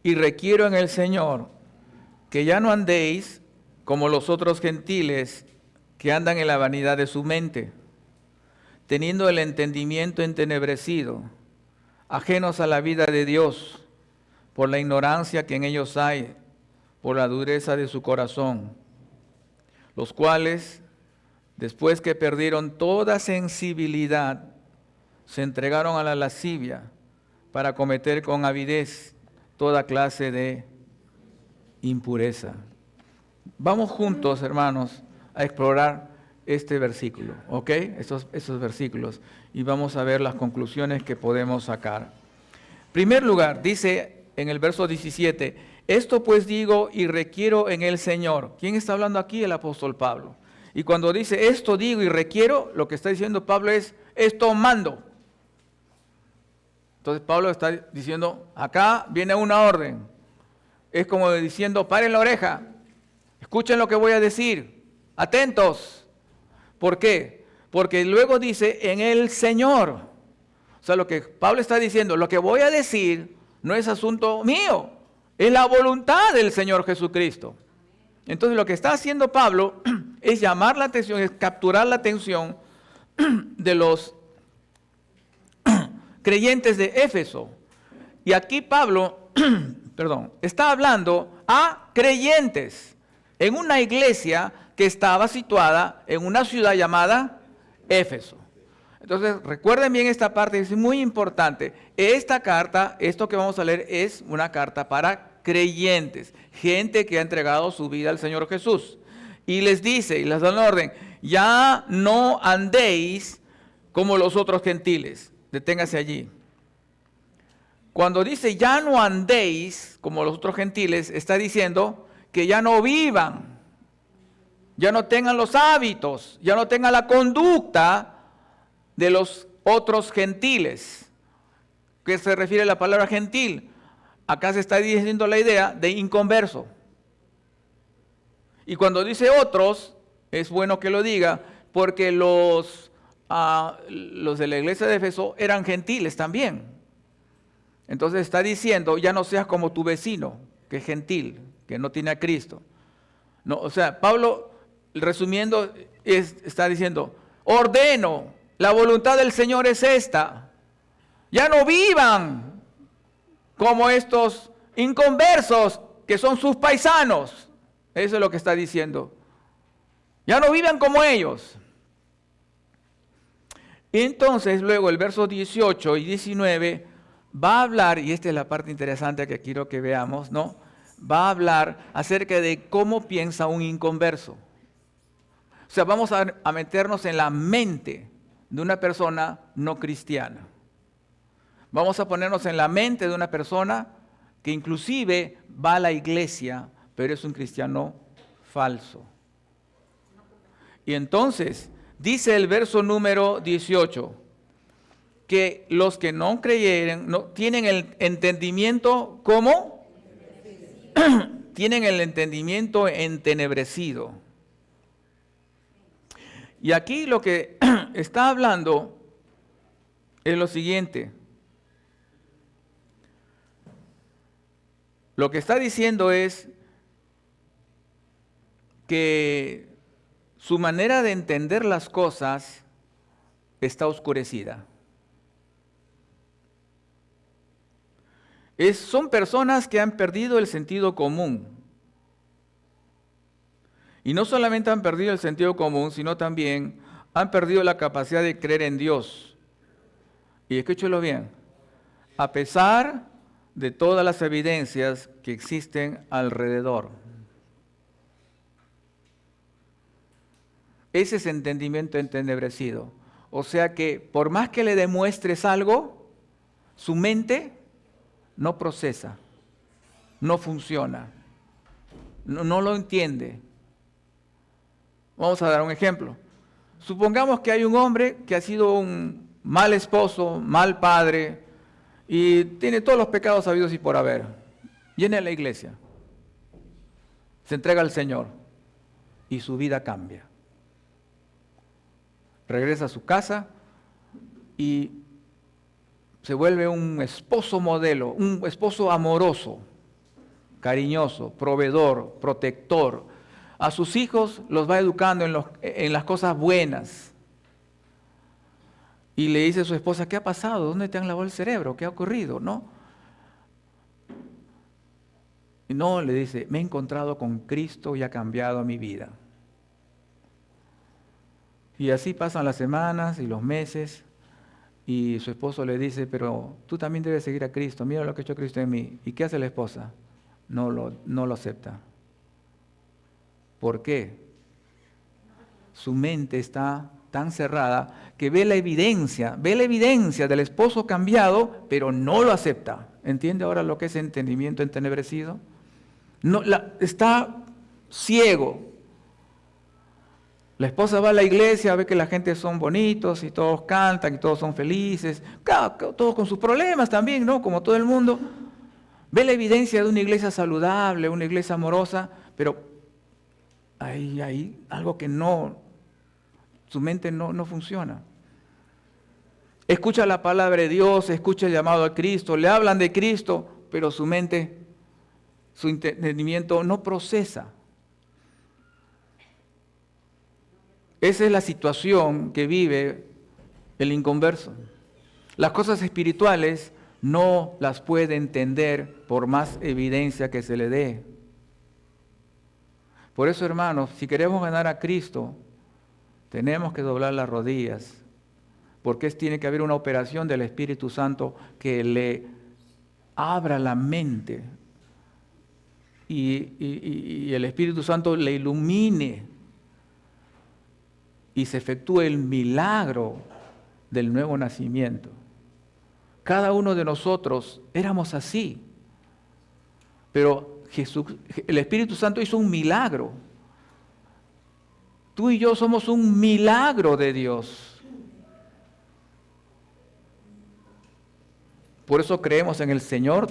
y requiero en el Señor, que ya no andéis como los otros gentiles que andan en la vanidad de su mente, teniendo el entendimiento entenebrecido, ajenos a la vida de Dios, por la ignorancia que en ellos hay, por la dureza de su corazón, los cuales, después que perdieron toda sensibilidad, se entregaron a la lascivia para cometer con avidez toda clase de impureza. Vamos juntos, hermanos, a explorar este versículo, ¿ok? Esos versículos, y vamos a ver las conclusiones que podemos sacar. En primer lugar, dice en el verso 17, esto pues digo y requiero en el Señor. ¿Quién está hablando aquí? El apóstol Pablo. Y cuando dice esto digo y requiero, lo que está diciendo Pablo es esto mando. Entonces Pablo está diciendo, acá viene una orden. Es como diciendo, paren la oreja, escuchen lo que voy a decir, atentos. ¿Por qué? Porque luego dice en el Señor. O sea, lo que Pablo está diciendo, lo que voy a decir no es asunto mío, es la voluntad del Señor Jesucristo. Entonces lo que está haciendo Pablo es llamar la atención, es capturar la atención de los creyentes de Éfeso. Y aquí Pablo, está hablando a creyentes en una iglesia que estaba situada en una ciudad llamada Éfeso. Entonces, recuerden bien esta parte, es muy importante. Esta carta, esto que vamos a leer, es una carta para creyentes, gente que ha entregado su vida al Señor Jesús. Y les dice, y les da una orden, ya no andéis como los otros gentiles. Deténgase allí. Cuando dice ya no andéis como los otros gentiles, está diciendo que ya no vivan, ya no tengan los hábitos, ya no tengan la conducta de los otros gentiles. ¿Qué se refiere a la palabra gentil? Acá se está diciendo la idea de inconverso. Y cuando dice otros, es bueno que lo diga, porque los de la iglesia de Éfeso eran gentiles también. Entonces está diciendo, ya no seas como tu vecino, que es gentil, que no tiene a Cristo. No, o sea, Pablo, resumiendo, está diciendo, ordeno, la voluntad del Señor es esta. Ya no vivan como estos inconversos que son sus paisanos. Eso es lo que está diciendo. Ya no vivan como ellos. Y entonces luego el verso 18 y 19 va a hablar, y esta es la parte interesante que quiero que veamos, ¿no? Va a hablar acerca de cómo piensa un inconverso. O sea, vamos a meternos en la mente de una persona no cristiana. Vamos a ponernos en la mente de una persona que inclusive va a la iglesia, pero es un cristiano falso. Y entonces, dice el verso número 18, que los que no creyeren, no, tienen el entendimiento, ¿cómo? Tienen el entendimiento entenebrecido. Y aquí lo que está hablando es lo siguiente. Lo que está diciendo es que su manera de entender las cosas está oscurecida. Son personas que han perdido el sentido común. Y no solamente han perdido el sentido común, sino también han perdido la capacidad de creer en Dios. Y escúchelo bien, a pesar de todas las evidencias que existen alrededor. Ese es entendimiento entenebrecido. O sea que por más que le demuestres algo, su mente no procesa, no funciona, no lo entiende. Vamos a dar un ejemplo. Supongamos que hay un hombre que ha sido un mal esposo, mal padre, y tiene todos los pecados habidos y por haber. Viene a la iglesia, se entrega al Señor y su vida cambia. Regresa a su casa y se vuelve un esposo modelo, un esposo amoroso, cariñoso, proveedor, protector. A sus hijos los va educando en las cosas buenas. Y le dice a su esposa, ¿qué ha pasado? ¿Dónde te han lavado el cerebro? ¿Qué ha ocurrido? ¿No? Y no, le dice, me he encontrado con Cristo y ha cambiado mi vida. Y así pasan las semanas y los meses, y su esposo le dice, pero tú también debes seguir a Cristo, mira lo que ha hecho Cristo en mí. ¿Y qué hace la esposa? No lo acepta. ¿Por qué? Su mente está tan cerrada que ve la evidencia del esposo cambiado, pero no lo acepta. ¿Entiende ahora lo que es entendimiento entenebrecido? No, está ciego. La esposa va a la iglesia, ve que la gente son bonitos y todos cantan y todos son felices, todos con sus problemas también, ¿no? Como todo el mundo. Ve la evidencia de una iglesia saludable, una iglesia amorosa, pero hay algo que su mente no funciona. Escucha la palabra de Dios, escucha el llamado a Cristo, le hablan de Cristo, pero su mente, su entendimiento no procesa. Esa es la situación que vive el inconverso. Las cosas espirituales no las puede entender por más evidencia que se le dé. Por eso, hermanos, si queremos ganar a Cristo, tenemos que doblar las rodillas, porque tiene que haber una operación del Espíritu Santo que le abra la mente y el Espíritu Santo le ilumine y se efectúe el milagro del nuevo nacimiento. Cada uno de nosotros éramos así, pero el Espíritu Santo hizo un milagro. Tú y yo somos un milagro de Dios. Por eso creemos en el Señor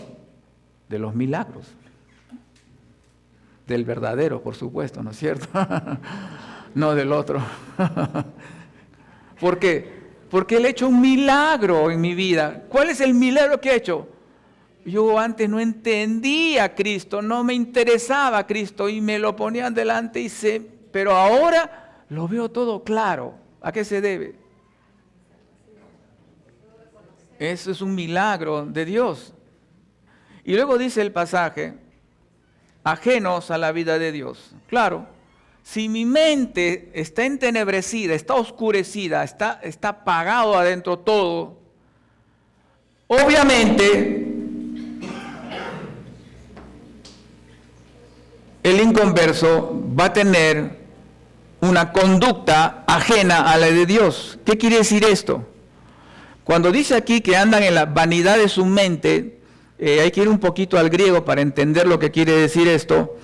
de los milagros. Del verdadero, por supuesto, ¿no es cierto? No del otro. ¿Por qué? Porque Él ha hecho un milagro en mi vida. ¿Cuál es el milagro que ha hecho? Yo antes no entendía a Cristo, no me interesaba a Cristo y me lo ponían delante pero ahora lo veo todo claro. ¿A qué se debe? Eso es un milagro de Dios. Y luego dice el pasaje, ajenos a la vida de Dios. Claro, si mi mente está entenebrecida, está oscurecida, está apagado adentro todo, obviamente el inconverso va a tener una conducta ajena a la de Dios. ¿Qué quiere decir esto? Cuando dice aquí que andan en la vanidad de su mente, hay que ir un poquito al griego para entender lo que quiere decir esto.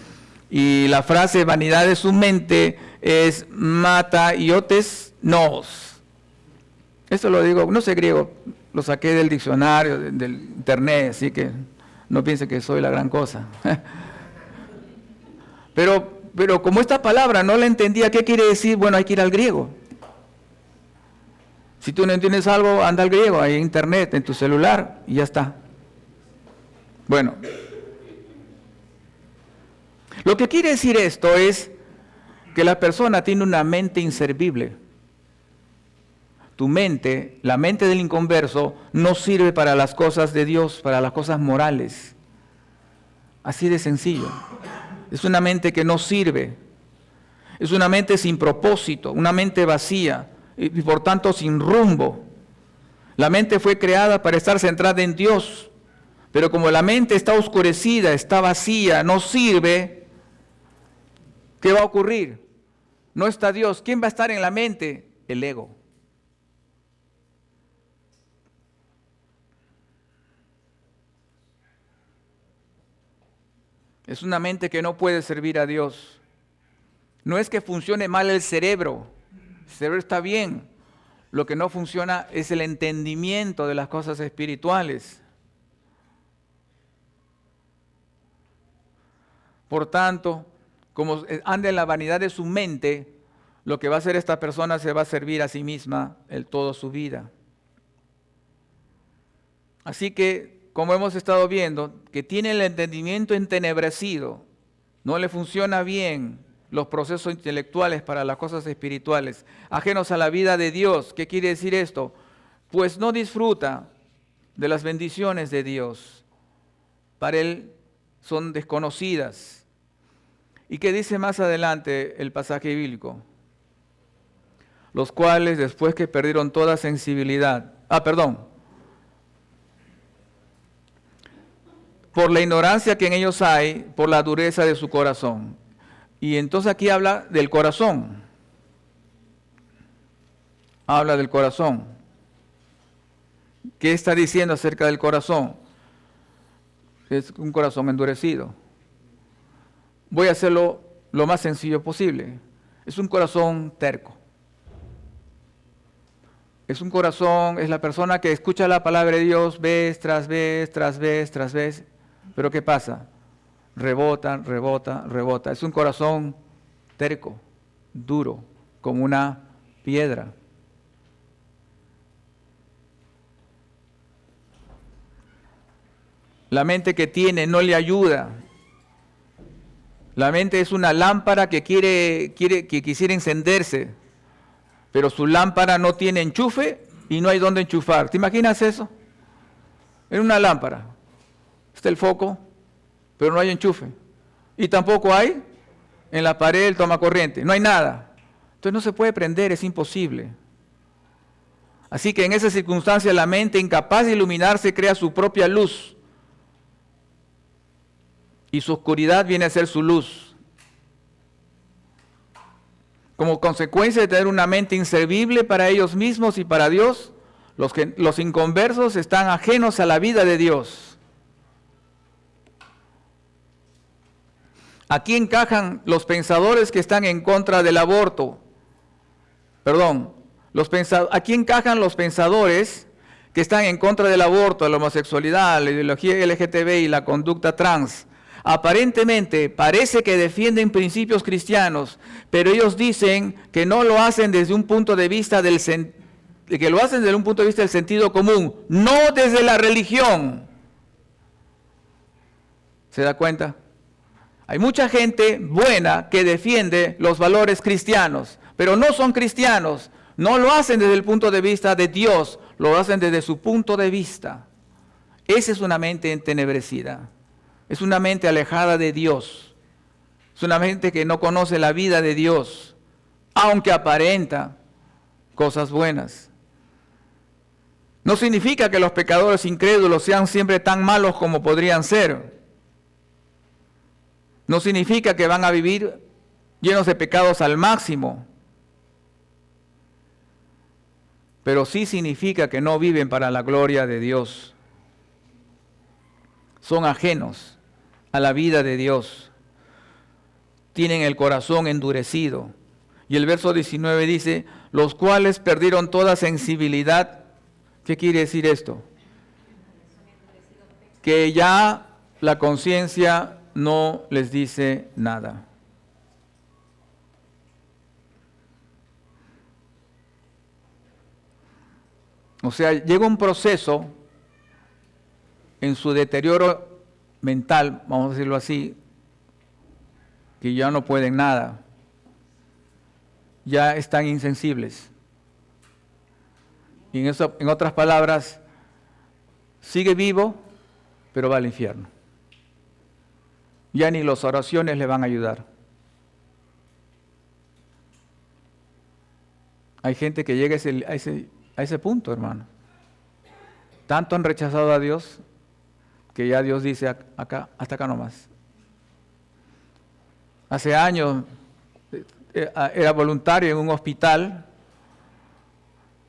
Y la frase vanidad de su mente es mataiotes nos. Esto lo digo, no sé griego, lo saqué del diccionario, del internet, así que no piense que soy la gran cosa. Pero como esta palabra no la entendía, ¿qué quiere decir? Bueno, hay que ir al griego. Si tú no entiendes algo, anda al griego, hay internet, en tu celular, y ya está. Bueno, lo que quiere decir esto es que la persona tiene una mente inservible. Tu mente, la mente del inconverso, no sirve para las cosas de Dios, para las cosas morales. Así de sencillo. Es una mente que no sirve. Es una mente sin propósito, una mente vacía y por tanto sin rumbo. La mente fue creada para estar centrada en Dios, pero como la mente está oscurecida, está vacía, no sirve, ¿qué va a ocurrir? No está Dios. ¿Quién va a estar en la mente? El ego. Es una mente que no puede servir a Dios. No es que funcione mal el cerebro está bien. Lo que no funciona es el entendimiento de las cosas espirituales. Por tanto, como anda en la vanidad de su mente, lo que va a hacer esta persona se va a servir a sí misma toda su vida. Así que, como hemos estado viendo, que tiene el entendimiento entenebrecido, no le funciona bien los procesos intelectuales para las cosas espirituales, ajenos a la vida de Dios. ¿Qué quiere decir esto? Pues no disfruta de las bendiciones de Dios. Para él son desconocidas. ¿Y qué dice más adelante el pasaje bíblico? Los cuales, después que perdieron toda sensibilidad, por la ignorancia que en ellos hay, por la dureza de su corazón. Y entonces aquí habla del corazón. Habla del corazón. ¿Qué está diciendo acerca del corazón? Es un corazón endurecido. Voy a hacerlo lo más sencillo posible. Es un corazón terco. Es un corazón, es la persona que escucha la palabra de Dios vez tras vez, tras vez, tras vez. Pero ¿qué pasa? Rebota, rebota, rebota. Es un corazón terco, duro, como una piedra. La mente que tiene no le ayuda. La mente es una lámpara que quisiera encenderse, pero su lámpara no tiene enchufe y no hay dónde enchufar. ¿Te imaginas eso? En una lámpara está el foco, pero no hay enchufe. Y tampoco hay en la pared el tomacorriente. No hay nada. Entonces no se puede prender, es imposible. Así que en esa circunstancia la mente, incapaz de iluminarse, crea su propia luz. Y su oscuridad viene a ser su luz. Como consecuencia de tener una mente inservible para ellos mismos y para Dios, los inconversos están ajenos a la vida de Dios. Aquí encajan los pensadores que están en contra del aborto. Aquí encajan los pensadores que están en contra del aborto, de la homosexualidad, la ideología LGTB y la conducta trans, aparentemente parece que defienden principios cristianos, pero ellos dicen que no lo hacen desde un punto de vista del sentido común, no desde la religión. ¿Se da cuenta? Hay mucha gente buena que defiende los valores cristianos, pero no son cristianos, no lo hacen desde el punto de vista de Dios, lo hacen desde su punto de vista. Esa es una mente entenebrecida, es una mente alejada de Dios, es una mente que no conoce la vida de Dios, aunque aparenta cosas buenas. No significa que los pecadores incrédulos sean siempre tan malos como podrían ser. No significa que van a vivir llenos de pecados al máximo. Pero sí significa que no viven para la gloria de Dios. Son ajenos a la vida de Dios. Tienen el corazón endurecido. Y el verso 19 dice, los cuales perdieron toda sensibilidad. ¿Qué quiere decir esto? Que ya la conciencia no les dice nada. O sea, llega un proceso en su deterioro mental, vamos a decirlo así, que ya no pueden nada, ya están insensibles. Y en otras palabras, sigue vivo, pero va al infierno. Ya ni las oraciones le van a ayudar. Hay gente que llega a ese punto, hermano. Tanto han rechazado a Dios que ya Dios dice acá, hasta acá nomás. Hace años era voluntario en un hospital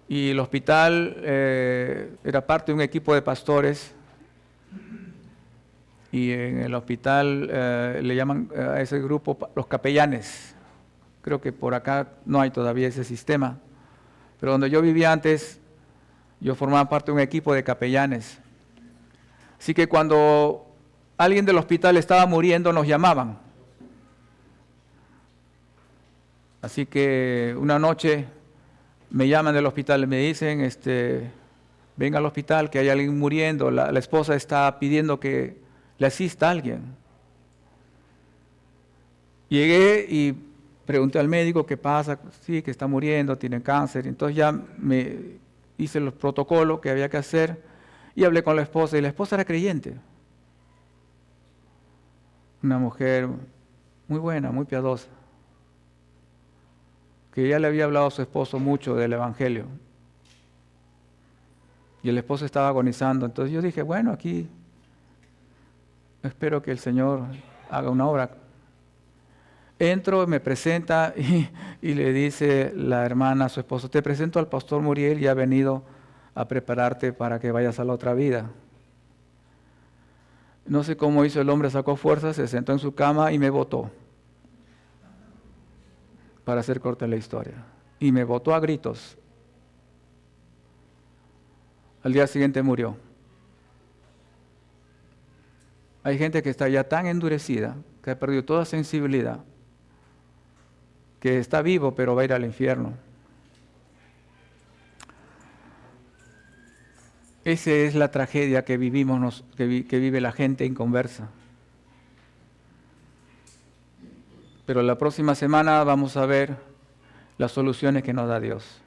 y el hospital era parte de un equipo de pastores. Y en el hospital le llaman a ese grupo los capellanes. Creo que por acá no hay todavía ese sistema. Pero donde yo vivía antes, yo formaba parte de un equipo de capellanes. Así que cuando alguien del hospital estaba muriendo, nos llamaban. Así que una noche me llaman del hospital y me dicen, venga al hospital que hay alguien muriendo, la esposa está pidiendo que le asista a alguien. Llegué y pregunté al médico qué pasa, sí, que está muriendo, tiene cáncer. Entonces ya me hice los protocolos que había que hacer y hablé con la esposa, y la esposa era creyente. Una mujer muy buena, muy piadosa, que ya le había hablado a su esposo mucho del Evangelio. Y el esposo estaba agonizando. Entonces yo dije, bueno, aquí espero que el Señor haga una obra. Entro, me presenta y le dice la hermana a su esposo, te presento al pastor Muriel y ha venido a prepararte para que vayas a la otra vida. No sé cómo hizo el hombre, sacó fuerzas, se sentó en su cama y me botó. Para hacer corta la historia. Y me botó a gritos. Al día siguiente murió. Hay gente que está ya tan endurecida, que ha perdido toda sensibilidad, que está vivo pero va a ir al infierno. Esa es la tragedia que vivimos, que vive la gente inconversa. Pero la próxima semana vamos a ver las soluciones que nos da Dios.